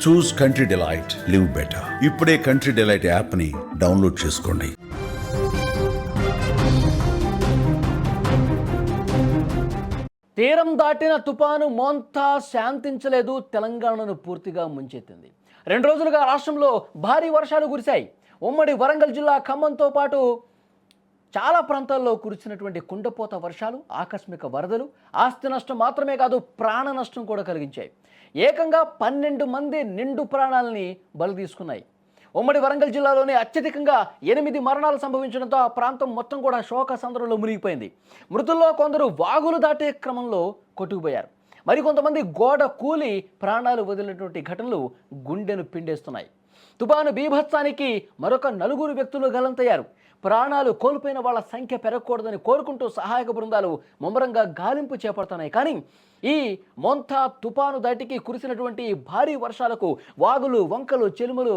చూస్ country delight, live better. ఇప్పుడే country delight యాప్ని download చేసుకోండి. తీరం దాటిన తుపాను మోంతా శాంతించలేదు, తెలంగాణను పూర్తిగా ముంచెత్తింది. 2 రోజులుగా రాష్ట్రంలో భారీ వర్షాలు కురిశాయి. ఉమ్మడి వరంగల్ జిల్లా ఖమ్మంతో పాటు చాలా ప్రాంతాల్లో కురిసినటువంటి కుండపోత వర్షాలు, ఆకస్మిక వరదలు ఆస్తి నష్టం మాత్రమే కాదు, ప్రాణ నష్టం కూడా కలిగించాయి. ఏకంగా 12 మంది నిండు ప్రాణాలని బలి తీసుకున్నాయి. ఉమ్మడి వరంగల్ జిల్లాలోనే అత్యధికంగా 8 మరణాలు సంభవించడంతో ఆ ప్రాంతం మొత్తం కూడా శోక సంద్రంలో మునిగిపోయింది. మృతుల్లో కొందరు వాగులు దాటే క్రమంలో కొట్టుకుపోయారు. మరికొంతమంది గోడ కూలి ప్రాణాలు వదిలినటువంటి ఘటనలు గుండెను పిండేస్తున్నాయి. తుపాను బీభత్సానికి మరొక 4 వ్యక్తులు గల్లంతయ్యారు. ప్రాణాలు కోల్పోయిన వాళ్ళ సంఖ్య పెరగకూడదని కోరుకుంటూ సహాయక బృందాలు ముమ్మరంగా గాలింపు చేపడుతున్నాయి. కానీ ఈ మోంతా తుపాను దాటికి కురిసినటువంటి భారీ వర్షాలకు వాగులు, వంకలు, చెలుములు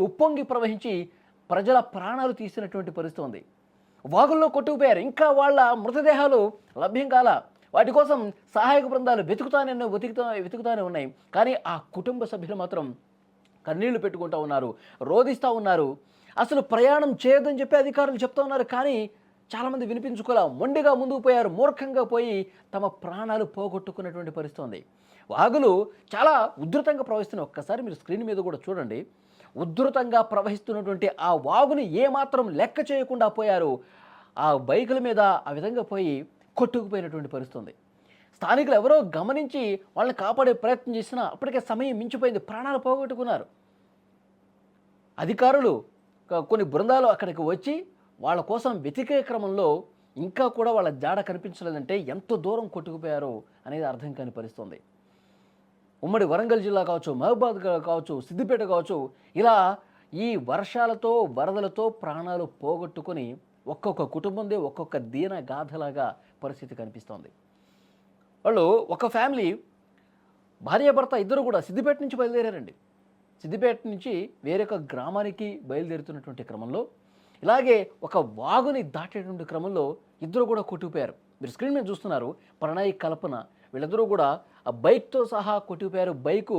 ఉప్పొంగి ప్రవహించి ప్రజల ప్రాణాలు తీసినటువంటి పరిస్థితి ఉంది. వాగుల్లో కొట్టుకుపోయారు. ఇంకా వాళ్ళ మృతదేహాలు లభ్యం కాల. వాటి కోసం సహాయక బృందాలు వెతుకుతానే ఉన్నాయి. కానీ ఆ కుటుంబ సభ్యులు మాత్రం కన్నీళ్లు పెట్టుకుంటూ ఉన్నారు, రోధిస్తూ ఉన్నారు. అసలు ప్రయాణం చేయొద్దని చెప్పి అధికారులు చెప్తా ఉన్నారు. కానీ చాలామంది వినిపించుకోలే, మొండిగా ముందుకు పోయారు. మూర్ఖంగా పోయి తమ ప్రాణాలు పోగొట్టుకున్నటువంటి పరిస్థితి ఉంది. వాగులు చాలా ఉధృతంగా ప్రవహిస్తున్నాయి. ఒక్కసారి మీరు స్క్రీన్ మీద కూడా చూడండి. ఉధృతంగా ప్రవహిస్తున్నటువంటి ఆ వాగుని ఏమాత్రం లెక్క చేయకుండా పోయారు. ఆ బైకుల మీద ఆ విధంగా పోయి కొట్టుకుపోయినటువంటి పరిస్థితి ఉంది. స్థానికులు ఎవరో గమనించి వాళ్ళని కాపాడే ప్రయత్నం చేసినా అప్పటికే సమయం మించిపోయింది, ప్రాణాలు పోగొట్టుకున్నారు. అధికారులు కొన్ని బృందాలు అక్కడికి వచ్చి వాళ్ళ కోసం వెతికే క్రమంలో ఇంకా కూడా వాళ్ళ జాడ కనిపించలేదంటే ఎంత దూరం కొట్టుకుపోయారో అనేది అర్థం కాని పరిస్థితుంది. ఉమ్మడి వరంగల్ జిల్లా కావచ్చు, మహబూబాద్ కావచ్చు, సిద్దిపేట కావచ్చు, ఇలా ఈ వర్షాలతో వరదలతో ప్రాణాలు పోగొట్టుకొని ఒక్కొక్క కుటుంబందే ఒక్కొక్క దీన గాథలాగా పరిస్థితి కనిపిస్తోంది. వాళ్ళు ఒక ఫ్యామిలీ భార్యాభర్త ఇద్దరు కూడా సిద్దిపేట నుంచి బయలుదేరారండి. సిద్దిపేట నుంచి వేరొక గ్రామానికి బయలుదేరుతున్నటువంటి క్రమంలో ఇలాగే ఒక వాగుని దాటేటువంటి క్రమంలో ఇద్దరు కూడా కొట్టుకుపోయారు. మీరు స్క్రీన్ మీద చూస్తున్నారు, ప్రణయ్, కల్పన, వీళ్ళిద్దరూ కూడా ఆ బైక్తో సహా కొట్టుకుపోయారు. బైకు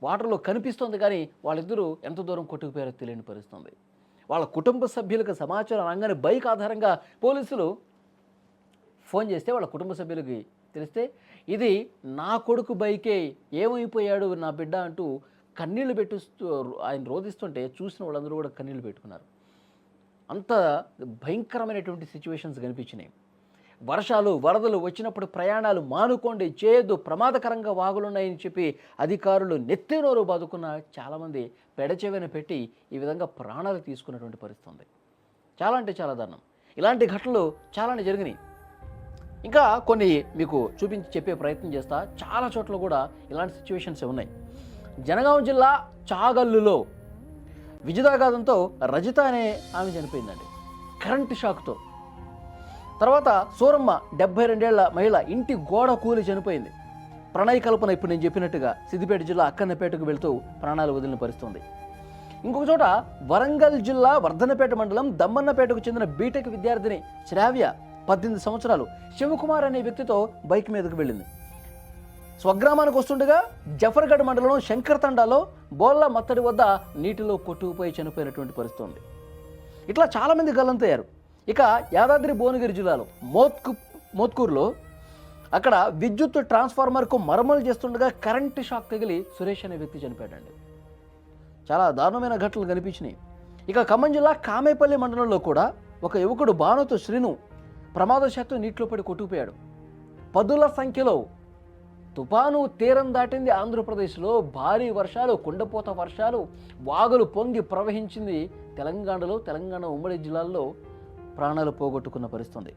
వాటర్లో కనిపిస్తోంది కానీ వాళ్ళిద్దరూ ఎంత దూరం కొట్టుకుపోయారో తెలియని పరిస్థితుంది. వాళ్ళ కుటుంబ సభ్యులకు సమాచారం రాగానే బైక్ ఆధారంగా పోలీసులు ఫోన్ చేస్తే వాళ్ళ కుటుంబ సభ్యులకి తెలిస్తే ఇది నా కొడుకు బైకే, ఏమైపోయాడు నా బిడ్డ అంటూ కన్నీళ్లు పెట్టుస్తూ ఆయన రోధిస్తుంటే చూసిన వాళ్ళందరూ కూడా కన్నీళ్లు పెట్టుకున్నారు. అంత భయంకరమైనటువంటి సిచ్యువేషన్స్ కనిపించినాయి. వర్షాలు, వరదలు వచ్చినప్పుడు ప్రయాణాలు మానుకోండి, చేయొద్దు, ప్రమాదకరంగా వాగులున్నాయని చెప్పి అధికారులు నెత్తినోరు బాదుకున్న చాలామంది పెడచెవిన పెట్టి ఈ విధంగా ప్రాణాలు తీసుకున్నటువంటి పరిస్థితి ఉంది. చాలా అంటే చాలా దారుణం. ఇలాంటి ఘటనలు చాలానే జరిగినాయి. ఇంకా కొన్ని మీకు చూపించి చెప్పే ప్రయత్నం చేస్తా. చాలా చోట్ల కూడా ఇలాంటి సిచ్యువేషన్స్ ఉన్నాయి. జనగాం జిల్లా చాగల్లులో విద్యుదాఘాతంతో రజిత అనే ఆమె చనిపోయిందండి, కరెంటు షాక్తో. తర్వాత సూరమ్మ 72 ఏళ్ల మహిళ ఇంటి గోడ కూలి చనిపోయింది. ప్రణయ్, కల్పన ఇప్పుడు నేను చెప్పినట్టుగా సిద్దిపేట జిల్లా అక్కన్నపేటకు వెళుతూ ప్రాణాలు వదిలిన పరిస్థితుంది. ఇంకొక చోట వరంగల్ జిల్లా వర్ధనపేట మండలం దమ్మన్నపేటకు చెందిన బీటెక్ విద్యార్థిని శ్రావ్య 18 సంవత్సరాలు శివకుమార్ అనే వ్యక్తితో బైక్ మీదకు వెళ్ళింది. స్వగ్రామానికి వస్తుండగా జఫర్గఢ్ మండలం శంకర్తండాలో బోల్ల మత్తడి వద్ద నీటిలో కొట్టుకుపోయి చనిపోయినటువంటి పరిస్థితి ఉంది. ఇట్లా చాలామంది గల్లంతయ్యారు. ఇక యాదాద్రి భువనగిరి జిల్లాలో మోత్కూరులో అక్కడ విద్యుత్ ట్రాన్స్ఫార్మర్కు మరమ్మలు చేస్తుండగా కరెంటు షాక్ తగిలి సురేష్ అనే వ్యక్తి చనిపోయాడండి. చాలా దారుణమైన ఘటనలు కనిపించినాయి. ఇక ఖమ్మం జిల్లా కామేపల్లి మండలంలో కూడా ఒక యువకుడు బాణుతో శ్రీను ప్రమాదశాత్తు నీటిలో పడి కొట్టుకుపోయాడు. పదుల సంఖ్యలో తుపాను తీరం దాటింది ఆంధ్రప్రదేశ్లో. భారీ వర్షాలు, కుండపోత వర్షాలు, వాగులు పొంగి ప్రవహించింది తెలంగాణ ఉమ్మడి జిల్లాల్లో ప్రాణాలు పోగొట్టుకున్న పరిస్థితి.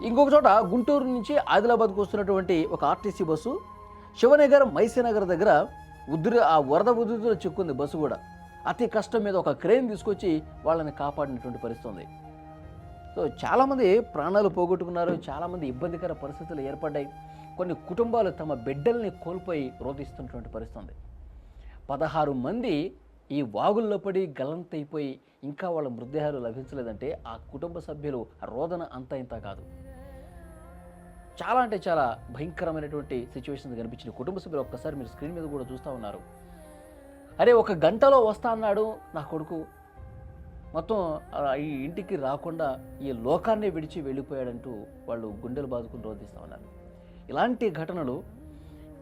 ఇంకొక చోట గుంటూరు నుంచి ఆదిలాబాద్కు వస్తున్నటువంటి ఒక ఆర్టీసీ బస్సు శివనగర్, మైసీనగర్ దగ్గర వరద ఉధృతిలో చిక్కుంది. బస్సు కూడా అతి కష్టం మీద ఒక క్రేన్ తీసుకొచ్చి వాళ్ళని కాపాడినటువంటి పరిస్థితి. సో చాలామంది ప్రాణాలు పోగొట్టుకున్నారు, చాలామంది ఇబ్బందికర పరిస్థితులు ఏర్పడ్డాయి. కొన్ని కుటుంబాలు తమ బిడ్డల్ని కోల్పోయి రోధిస్తున్నటువంటి పరిస్థితి. 16 మంది ఈ వాగుల్లో పడి గల్లంతైపోయి ఇంకా వాళ్ళ మృతదేహాలు లభించలేదంటే ఆ కుటుంబ సభ్యులు రోదన అంత ఇంత కాదు. చాలా అంటే చాలా భయంకరమైనటువంటి సిచ్యువేషన్స్ కనిపించిన కుటుంబ సభ్యులు ఒక్కసారి మీరు స్క్రీన్ మీద కూడా చూస్తూ ఉన్నారు. అరే 1 గంటలో వస్తా అన్నాడు నా కొడుకు, మొత్తం ఈ ఇంటికి రాకుండా ఈ లోకాన్ని విడిచి వెళ్ళిపోయాడంటూ వాళ్ళు గుండెలు బాదుకుని రోధిస్తూ ఉన్నారు. ఇలాంటి ఘటనలు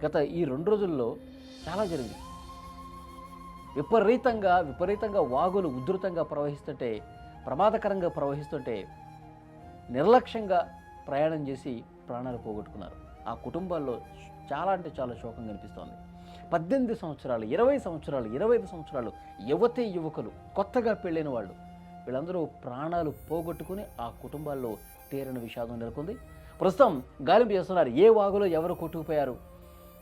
గత ఈ 2 రోజుల్లో చాలా జరిగింది. విపరీతంగా వాగులు ఉధృతంగా ప్రవహిస్తుంటే, ప్రమాదకరంగా ప్రవహిస్తుంటే నిర్లక్ష్యంగా ప్రయాణం చేసి ప్రాణాలు పోగొట్టుకున్నారు. ఆ కుటుంబాల్లో చాలా అంటే చాలా శోకం కనిపిస్తోంది. 18 సంవత్సరాలు, 20 సంవత్సరాలు, 25 సంవత్సరాలు యువకులు, కొత్తగా పెళ్ళైన వాళ్ళు, వీళ్ళందరూ ప్రాణాలు పోగొట్టుకుని ఆ కుటుంబాల్లో తీరని విషాదం నెలకొంది. ప్రస్తుతం గాలింపు చేస్తున్నారు ఏ వాగులో ఎవరు కొట్టుకుపోయారు.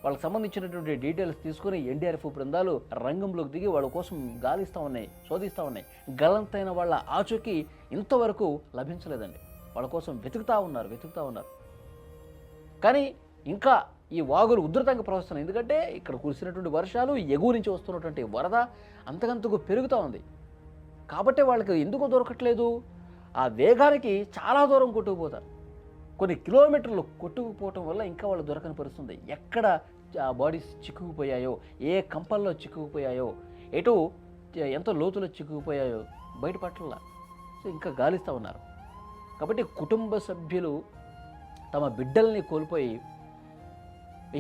వాళ్ళకి సంబంధించినటువంటి డీటెయిల్స్ తీసుకుని ఎన్డీఆర్ఎఫ్ బృందాలు రంగంలోకి దిగి వాళ్ళ కోసం గాలిస్తూ ఉన్నాయి, శోధిస్తూ ఉన్నాయి. గల్లంతైన వాళ్ళ ఆచూకీ ఇంతవరకు లభించలేదండి. వాళ్ళ కోసం వెతుకుతూ ఉన్నారు. కానీ ఇంకా ఈ వాగులు ఉధృతంగా ప్రవహిస్తున్నాయి. ఎందుకంటే ఇక్కడ కురిసినటువంటి వర్షాలు, ఎగువ నుంచి వస్తున్నటువంటి వరద అంతకంతకు పెరుగుతూ ఉంది. కాబట్టి వాళ్ళకి ఎందుకు దొరకట్లేదు, ఆ వేగానికి చాలా దూరం కొట్టుకుపోతారు. కొన్ని కిలోమీటర్లు కొట్టుకుపోవటం వల్ల ఇంకా వాళ్ళు దొరకని పరిస్థితుంది. ఎక్కడ బాడీస్ చిక్కుకుపోయాయో, ఏ కంపల్లో చిక్కుకుపోయాయో, ఎటు ఎంత లోతులో చిక్కుకుపోయాయో బయటపట్ల. సో ఇంకా గాలిస్తూ ఉన్నారు. కాబట్టి కుటుంబ సభ్యులు తమ బిడ్డల్ని కోల్పోయి,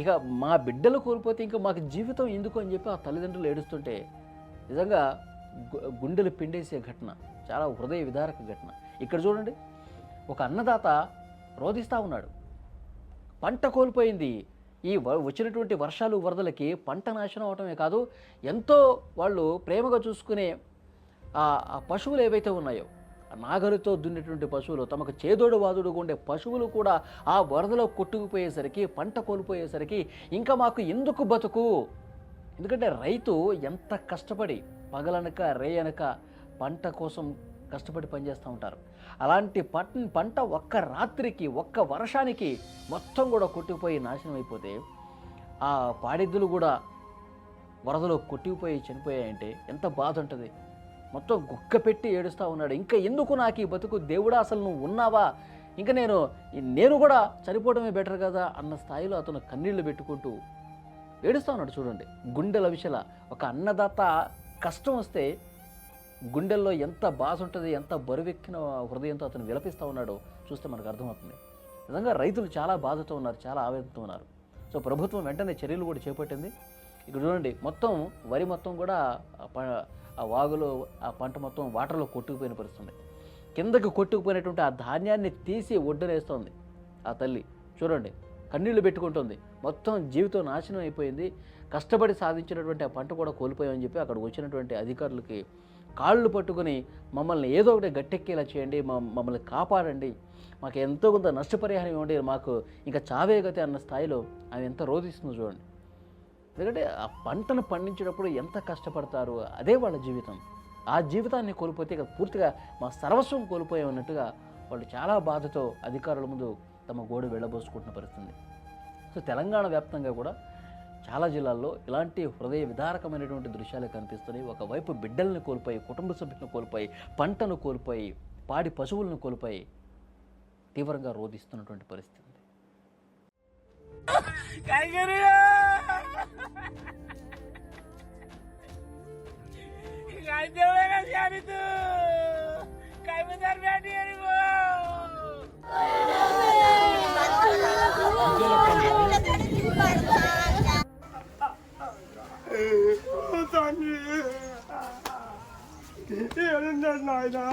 ఇక మా బిడ్డలు కోల్పోతే ఇంకా మాకు జీవితం ఎందుకు అని చెప్పి ఆ తల్లిదండ్రులు ఏడుస్తుంటే నిజంగా గుండెలు పిండేసే ఘటన, చాలా హృదయ విదారక ఘటన. ఇక్కడ చూడండి, ఒక అన్నదాత రోధిస్తూ ఉన్నాడు. పంట కోల్పోయింది. ఈ వచ్చినటువంటి వర్షాలు, వరదలకి పంట నాశనం అవటమే కాదు, ఎంతో వాళ్ళు ప్రేమగా చూసుకునే ఆ పశువులు ఏవైతే ఉన్నాయో, నాగలితో దున్నేటువంటి పశువులు, తమకు చేదోడు వాదుడుగా ఉండే పశువులు కూడా ఆ వరదలో కొట్టుకుపోయేసరికి, పంట కోల్పోయేసరికి ఇంకా మాకు ఎందుకు బతుకు. ఎందుకంటే రైతు ఎంత కష్టపడి పగలనక రేయనక పంట కోసం కష్టపడి పనిచేస్తూ ఉంటారు. అలాంటి పంట ఒక్క రాత్రికి, ఒక్క వర్షానికి మొత్తం కూడా కొట్టుకుపోయి నాశనం అయిపోతే, ఆ పాడెద్దులు కూడా వరదలో కొట్టుకుపోయి చనిపోయాయంటే ఎంత బాధ ఉంటుంది. మొత్తం గుక్క పెట్టి ఏడుస్తూ ఉన్నాడు. ఇంకా ఎందుకు నాకు ఈ బతుకు, దేవుడా అసలు నువ్వు ఉన్నావా, ఇంకా నేను కూడా చనిపోవడమే బెటర్ కదా అన్న స్థాయిలో అతను కన్నీళ్లు పెట్టుకుంటూ ఏడుస్తూ ఉన్నాడు. చూడండి, గుండెల విషల ఒక అన్నదాత కష్టం వస్తే గుండెల్లో ఎంత బాధ ఉంటుంది, ఎంత బరువెక్కిన హృదయంతో అతను విలపిస్తూ ఉన్నాడో చూస్తే మనకు అర్థమవుతుంది. నిజంగా రైతులు చాలా బాధతో ఉన్నారు, చాలా ఆవేదనతో ఉన్నారు. సో ప్రభుత్వం వెంటనే చర్యలు కూడా చేపట్టింది. ఇక్కడ చూడండి, మొత్తం వరి మొత్తం కూడా ఆ వాగులో ఆ పంట మొత్తం వాటర్లో కొట్టుకుపోయిన పరిస్థితుంది. కిందకి కొట్టుకుపోయినటువంటి ఆ ధాన్యాన్ని తీసి ఒడ్డునేస్తోంది ఆ తల్లి. చూడండి, కన్నీళ్లు పెట్టుకుంటుంది. మొత్తం జీవితం నాశనం అయిపోయింది, కష్టపడి సాధించినటువంటి ఆ పంట కూడా కోల్పోయామని చెప్పి అక్కడ వచ్చినటువంటి అధికారులకి కాళ్ళు పట్టుకుని మమ్మల్ని ఏదో ఒకటి గట్టెక్కేలా చేయండి, మమ్మల్ని కాపాడండి, మాకు ఎంతో కొంత నష్టపరిహారం ఇవ్వండి, మాకు ఇంకా చావే గతి అన్న స్థాయిలో ఆమె ఎంత రోధిస్తుందో చూడండి. ఎందుకంటే ఆ పంటను పండించేటప్పుడు ఎంత కష్టపడతారు, అదే వాళ్ళ జీవితం. ఆ జీవితాన్ని కోల్పోతే ఇక పూర్తిగా మా సర్వస్వం కోల్పోయామన్నట్టుగా వాళ్ళు చాలా బాధతో అధికారుల ముందు తమ గోడు వెళ్ళబోసుకుంటున్న పరిస్థితి. సో తెలంగాణ వ్యాప్తంగా కూడా చాలా జిల్లాల్లో ఇలాంటి హృదయ విదారకమైనటువంటి దృశ్యాలు కనిపిస్తున్నాయి. ఒకవైపు బిడ్డల్ని కోల్పోయి, కుటుంబ సభ్యులను కోల్పోయి, పంటను కోల్పోయి, పాడి పశువులను కోల్పోయి తీవ్రంగా రోధిస్తున్నటువంటి పరిస్థితి. నాయనా